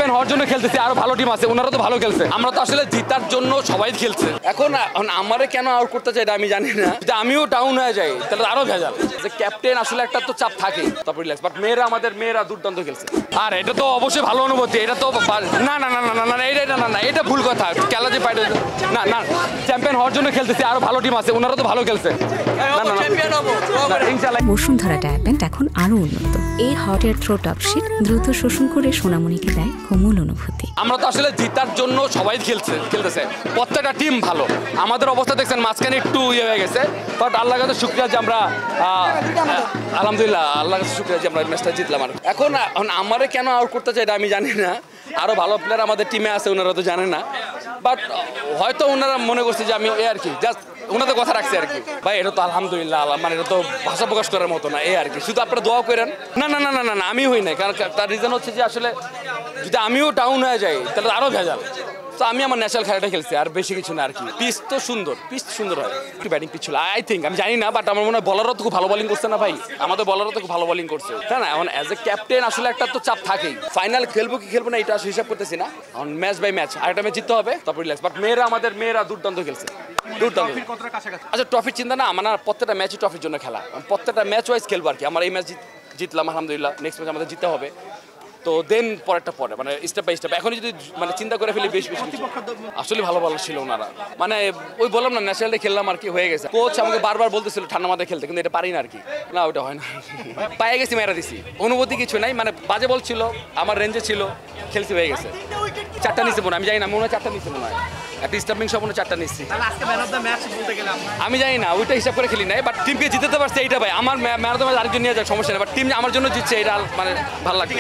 Champion হওয়ার জন্য খেলতেছি, আরো ভালো টিম আছে, ওনারা তো ভালো খেলছে। আমরা তো আসলে জিতার জন্য সবাই খেলছে। এখন আমারে কেন আউট করতে চাই এটা আমি জানি না। যদি আমিও ডাউন হয়ে যাই তাহলে আরো ভেজাল। যে ক্যাপ্টেন আসলে একটা তো চাপ থাকে, তারপর রিল্যাক্স। বাট আমাদের মেয়েরা দুর্দান্ত খেলছে। আর এটা তো অবশ্যই ভালো অনুভূতি। এটা তো না না না না না না এটা না না এটা ভুল কথা। খেলা যে পাইড না না চ্যাম্পিয়ন হওয়ার জন্য খেলতেছি, আরো ভালো টিম আছে, ওনারা তো ভালো খেলছে। না না ইনশাআল্লাহ। বসুন্ধরা ডায়াপেন্ট এখন আরো উন্নত। এই hot air through top sheet দ্রুত শোষণ করে সোনামণিকে দেয় কোমল অনুভূতি। আমরা তো আসলে জিতার জন্য সবাই খেলতেছে, প্রত্যেকটা টিম ভালো। আমাদের অবস্থা দেখছেন মাঝখানে একটু হয়ে গেছে, বাট আল্লাহর কাছে শুকরিয়া যে আমরা আলহামদুলিল্লাহ আল্লাহর কাছে শুকরিয়া যে আমরা ম্যাচটা জিতলাম। আর এখন আমারে কেন আউট করতে চাই এটা আমি জানি না। আরো ভালো প্লেয়ার আমাদের টিমে আছে, ওনারা তো জানে না। বাট হয়তো ওনারা মনে করছে যে আমি আর কি জাস্ট ওনাদের কথা রাখছে আর কি। ভাই এটা তো আলহামদুলিল্লাহ, মানে এটা তো ভাষা প্রকাশ করার মতো না, আর কি। শুধু আপনারা দোয়া করেন। না না না না না আমি হই নাই, কারণ তার রিজন হচ্ছে যে আসলে যদি আমিও ডাউন হয়ে যাই তাহলে আরো ভেজাল। তো আমি আমার ন্যাশনাল খেলাটা খেলছি, আর বেশি কিছু না আর কি। পিচ তো সুন্দর, পিচ সুন্দর হয়। একটু ব্যাটিং পিচ ছিল আই থিঙ্ক, আমি জানি না। বাট আমার মনে হয় বলারও তো খুব ভালো বোলিং করছে না ভাই, আমাদের বলারও তো খুব ভালো বোলিং করছে, তাই না? এখন অ্যাজ এ ক্যাপ্টেন আসলে একটা তো চাপ থাকেই। ফাইনাল খেলবো কি খেলবো না এটা হিসাব করতেছি না। এখন ম্যাচ বাই ম্যাচ, আর একটা ম্যাচ জিততে হবে, তারপর রিল্যাক্স। বাট আমাদের মেয়েরা দুর্দান্ত খেলছে, দুর্দান্ত। আচ্ছা ট্রফির চিন্তা না, আমার প্রত্যেকটা ম্যাচই ট্রফির জন্য খেলা। প্রত্যেকটা ম্যাচ ওয়াইজ খেলবো আর কি। আমার এই ম্যাচ জিতলাম আলহামদুলিল্লাহ, নেক্সট ম্যাচ আমাদের জিততে হবে। তো দেন পরেরটা পরে, মানে স্টেপ বাই স্টেপ। এখন যদি মানে চিন্তা করে ফেলি বেশি আসলে ভালো ছিল ওনারা। মানে ওই বললাম না ন্যাশনালটা খেললাম আর কি, হয়ে গেছে। কোচ আমাকে বারবার বলতেছিল ঠান্ডা মাথায় খেলতে, কিন্তু এটা পারি না আর কি। না ওটা হয় না, পায়ে গেছি, মেরা দিছি, অনুভূতি কিছু নাই। মানে বাজে বল ছিল, আমার রেঞ্জে ছিল, খেলছি, হয়ে গেছে। 4টা নিচ্ছে মনে, আমি জানি না, মনে হয় 4টা নিচ্ছে মনে হয়। একটা স্টাম্পিং সব মনে 4টা নিচ্ছি, আমি জানি না, ওইটা হিসাব করে খেলি নাই। বাট টিমকে জিতাতে পারছে এইটা ভাই আমার ম্যান অফ দ্য ম্যাচ আরেকজন নিয়ে যায় সমস্যা নেই। বাট টিম আমার জন্য জিতছে, এটা মানে ভালো লাগে।